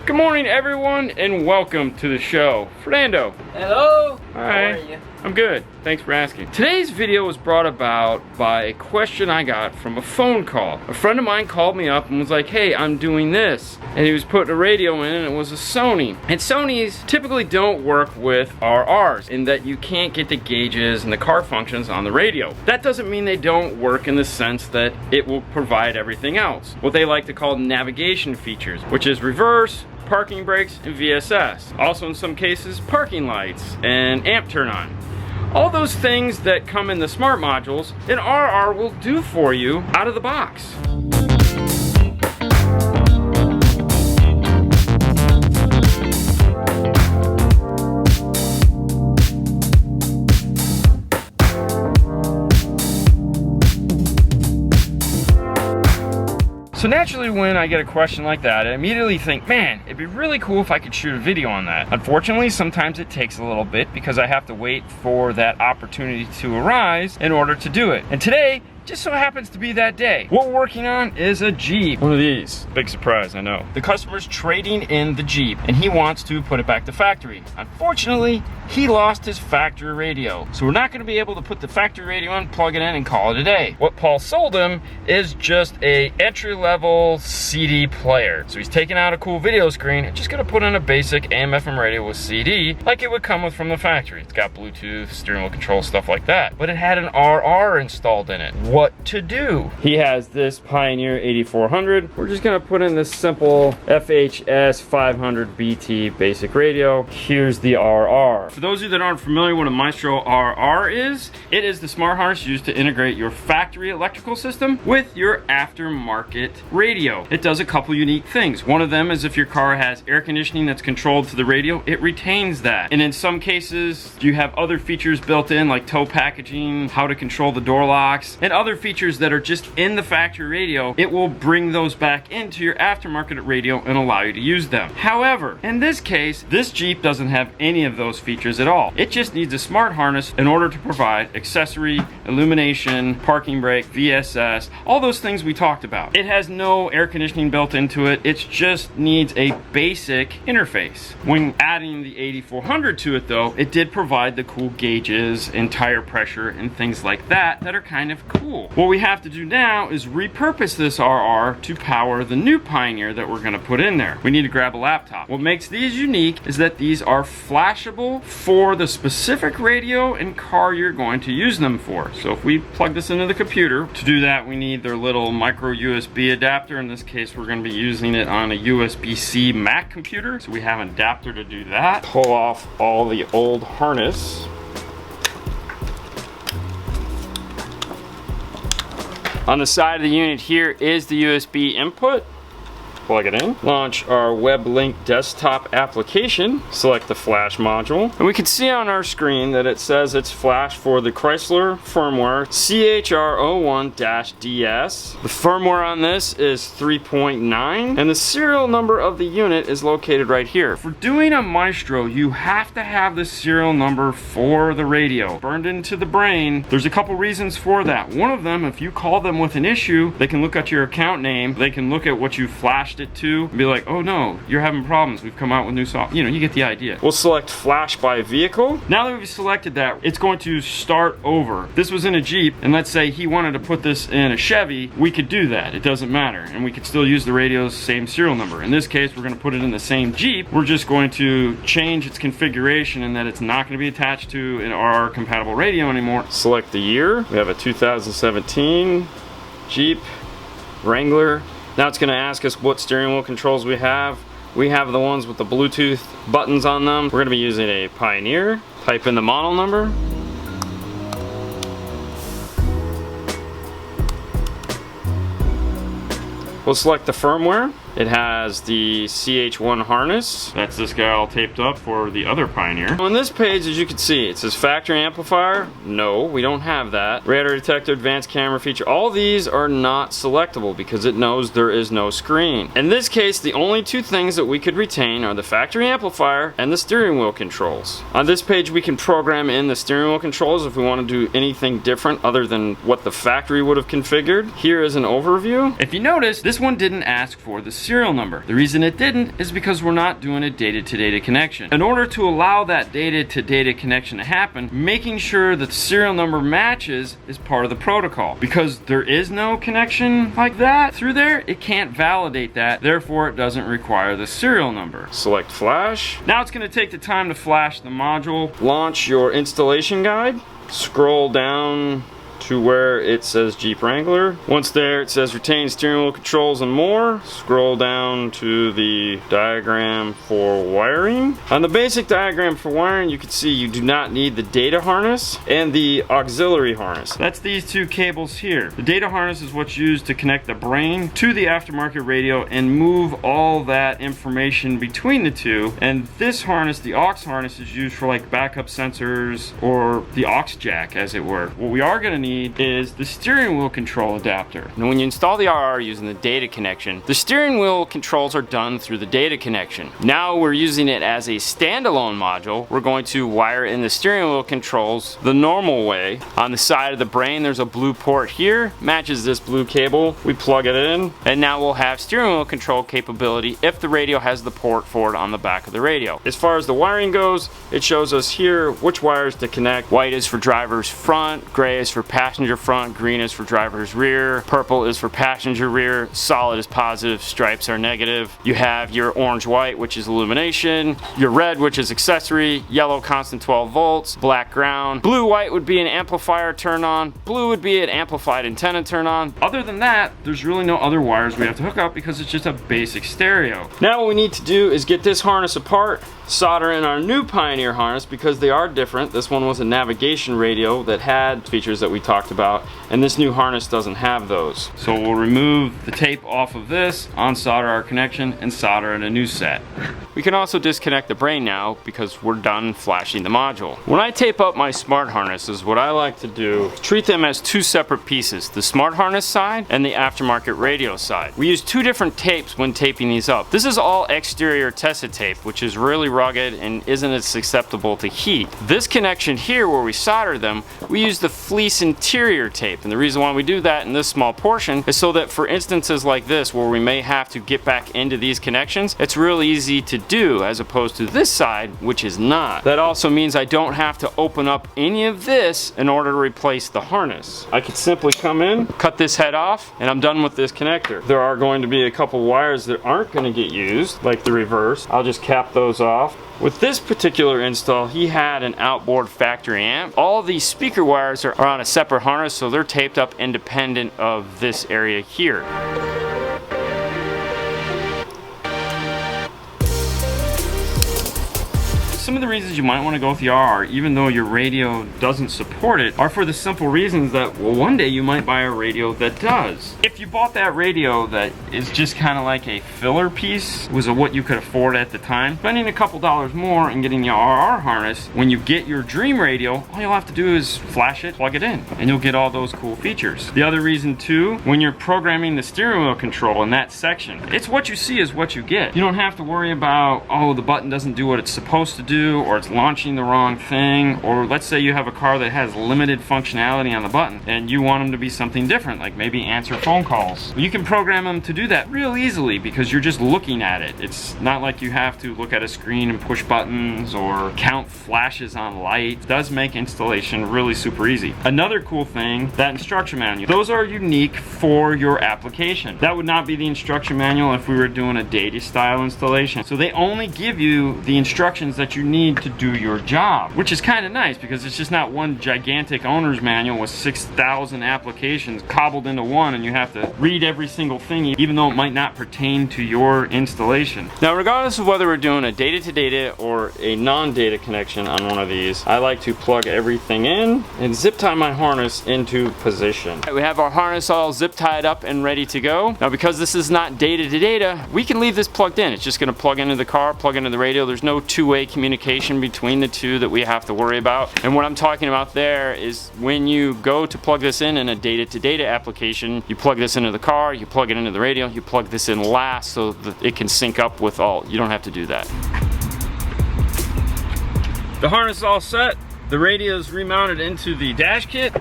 Good morning, everyone, and welcome to the show. Fernando. Hello. Hi. How are you? I'm good. Thanks for asking. Today's video was brought about by a question I got from a phone call. A friend of mine called me up and was like, hey, I'm doing this. And he was putting a radio in and it was a Sony. And Sonys typically don't work with RRs in that you can't get the gauges and the car functions on the radio. That doesn't mean they don't work in the sense that it will provide everything else. What they like to call navigation features, which is reverse, parking brakes, and VSS. Also in some cases, parking lights and amp turn on. All those things that come in the smart modules, an RR will do for you out of the box. So naturally, when I get a question like that, I immediately think, man, it'd be really cool if I could shoot a video on that. Unfortunately, sometimes it takes a little bit because I have to wait for that opportunity to arise in order to do it. And today, just so happens to be that day. What we're working on is a Jeep. One of these. Big surprise, I know. The customer's trading in the Jeep and he wants to put it back to factory. Unfortunately, he lost his factory radio. So we're not gonna be able to put the factory radio on, plug it in, and call it a day. What Paul sold him is just a entry-level CD player. So he's taking out a cool video screen and just gonna put in a basic AM/FM radio with CD like it would come with from the factory. It's got Bluetooth, steering wheel control, stuff like that. But it had an RR installed in it. What to do? He has this Pioneer 8400. We're just gonna put in this simple FHS 500 BT basic radio. Here's the RR. For those of you that aren't familiar with a Maestro RR is, it is the smart harness used to integrate your factory electrical system with your aftermarket radio. It does a couple unique things. One of them is if your car has air conditioning that's controlled to the radio, it retains that. And in some cases, you have other features built in like tow packaging, how to control the door locks, and other features that are just in the factory radio. It will bring those back into your aftermarket radio and allow you to use them. However, in this case, this Jeep doesn't have any of those features at all. It just needs a smart harness in order to provide accessory, illumination, parking brake, VSS, all those things we talked about. It has no air conditioning built into it. It just needs a basic interface. When adding the 8400 to it though, it did provide the cool gauges and tire pressure and things like that that are kind of cool. What we have to do now is repurpose this RR to power the new Pioneer that we're gonna put in there. We need to grab a laptop. What makes these unique is that these are flashable for the specific radio and car you're going to use them for. So if we plug this into the computer, to do that we need their little micro USB adapter. In this case we're gonna be using it on a USB-C Mac computer. So we have an adapter to do that. Pull off all the old harness. On the side of the unit here is the USB input. Plug it in, launch our WebLink desktop application, select the flash module, and we can see on our screen that it says it's flash for the Chrysler firmware CHR01-DS. The firmware on this is 3.9, and the serial number of the unit is located right here. For doing a Maestro, you have to have the serial number for the radio burned into the brain. There's a couple reasons for that. One of them, if you call them with an issue, they can look at your account name, they can look at what you flashed it to and be like, oh no, you're having problems, we've come out with new software. You know, you get the idea. We'll select flash by vehicle. Now that we've selected that, it's going to start over. This was in a Jeep, and let's say he wanted to put this in a Chevy, we could do that. It doesn't matter, and we could still use the radio's same serial number. In this case, we're going to put it in the same Jeep. We're just going to change its configuration and that it's not going to be attached to an RR compatible radio anymore. Select the year. We have a 2017 Jeep Wrangler. Now it's going to ask us what steering wheel controls we have. We have the ones with the Bluetooth buttons on them. We're going to be using a Pioneer. Type in the model number. We'll select the firmware. It has the CH1 harness. That's this guy all taped up for the other Pioneer. On this page, as you can see, it says factory amplifier. No, we don't have that. Radar detector, advanced camera feature. All these are not selectable because it knows there is no screen. In this case, the only two things that we could retain are the factory amplifier and the steering wheel controls. On this page, we can program in the steering wheel controls if we want to do anything different other than what the factory would have configured. Here is an overview. If you notice, this one didn't ask for the serial number. The reason it didn't is because we're not doing a data-to-data connection. In order to allow that data-to-data connection to happen, making sure that the serial number matches is part of the protocol. Because there is no connection like that through there, it can't validate that, therefore it doesn't require the serial number. Select flash. Now it's going to take the time to flash the module. Launch your installation guide. Scroll down to where it says Jeep Wrangler. Once there, it says retain steering wheel controls and more. Scroll down to the diagram for wiring. On the basic diagram for wiring, you can see you do not need the data harness and the auxiliary harness. That's these two cables here. The data harness is what's used to connect the brain to the aftermarket radio and move all that information between the two. And this harness, the aux harness, is used for like backup sensors or the aux jack, as it were. What we are going to need is the steering wheel control adapter. Now when you install the RR using the data connection, the steering wheel controls are done through the data connection. Now we're using it as a standalone module. We're going to wire in the steering wheel controls the normal way. On the side of the brain there's a blue port here, matches this blue cable. We plug it in and now we'll have steering wheel control capability if the radio has the port for it on the back of the radio. As far as the wiring goes, it shows us here which wires to connect. White is for driver's front, gray is for passenger front, green is for driver's rear, purple is for passenger rear, solid is positive, stripes are negative. You have your orange white, which is illumination, your red, which is accessory, yellow constant 12 volts, black ground, blue white would be an amplifier turn on, blue would be an amplified antenna turn on. Other than that, there's really no other wires we have to hook up because it's just a basic stereo. Now what we need to do is get this harness apart, solder in our new Pioneer harness because they are different. This one was a navigation radio that had features that we talked about, and this new harness doesn't have those. So we'll remove the tape off of this, unsolder our connection, and solder in a new set. We can also disconnect the brain now because we're done flashing the module. When I tape up my smart harnesses, what I like to do is treat them as two separate pieces, the smart harness side and the aftermarket radio side. We use two different tapes when taping these up. This is all exterior tested tape, which is really rugged and isn't as susceptible to heat. This connection here where we solder them, we use the fleece interior tape, and the reason why we do that in this small portion is so that for instances like this where we may have to get back into these connections, it's really easy to do as opposed to this side, which is not. That also means I don't have to open up any of this in order to replace the harness. I could simply come in, cut this head off, and I'm done with this connector. There are going to be a couple wires that aren't going to get used, like the reverse. I'll just cap those off. With this particular install, he had an outboard factory amp. All of these speaker wires are on a separate harness, so they're taped up independent of this area here. Some of the reasons you might want to go with the RR, even though your radio doesn't support it, are for the simple reasons that, well, one day you might buy a radio that does. If you bought that radio that is just kind of like a filler piece, was what you could afford at the time, spending a couple dollars more and getting the RR harness, when you get your dream radio, all you'll have to do is flash it, plug it in, and you'll get all those cool features. The other reason too, when you're programming the steering wheel control in that section, it's what you see is what you get. You don't have to worry about, oh, the button doesn't do what it's supposed to do, or it's launching the wrong thing, or let's say you have a car that has limited functionality on the button and you want them to be something different, like maybe answer phone calls. You can program them to do that real easily because you're just looking at it. It's not like you have to look at a screen and push buttons or count flashes on light. It does make installation really super easy. Another cool thing, that instruction manual. Those are unique for your application. That would not be the instruction manual if we were doing a data style installation. So they only give you the instructions that you need to do your job, which is kind of nice because it's just not one gigantic owner's manual with 6,000 applications cobbled into one and you have to read every single thing even though it might not pertain to your installation. Now regardless of whether we're doing a data-to-data or a non-data connection on one of these, I like to plug everything in and zip tie my harness into position. We have our harness all zip tied up and ready to go. Now because this is not data-to-data, we can leave this plugged in. It's just going to plug into the car, plug into the radio. There's no two-way communication between the two that we have to worry about. And what I'm talking about there is when you go to plug this in a data-to-data application, you plug this into the car, you plug it into the radio, you plug this in last so that it can sync up with all. You don't have to do that. The harness is all set. The radio is remounted into the dash kit.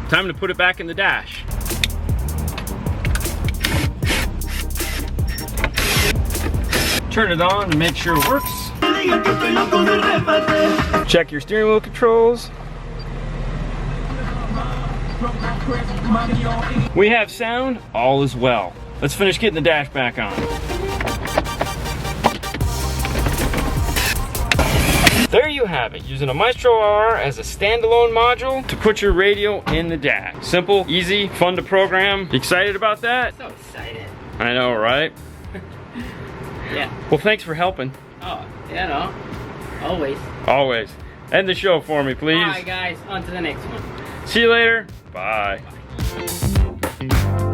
Time to put it back in the dash. Turn it on to make sure it works. Check your steering wheel controls. We have sound, all is well. Let's finish getting the dash back on. There you have it, using a Maestro RR as a standalone module to put your radio in the dash. Simple, easy, fun to program. You excited about that? So excited. I know, right? Yeah. Well, thanks for helping. Oh, you know, always. Always. End the show for me, please. Alright guys, on to the next one. See you later. Bye. Bye.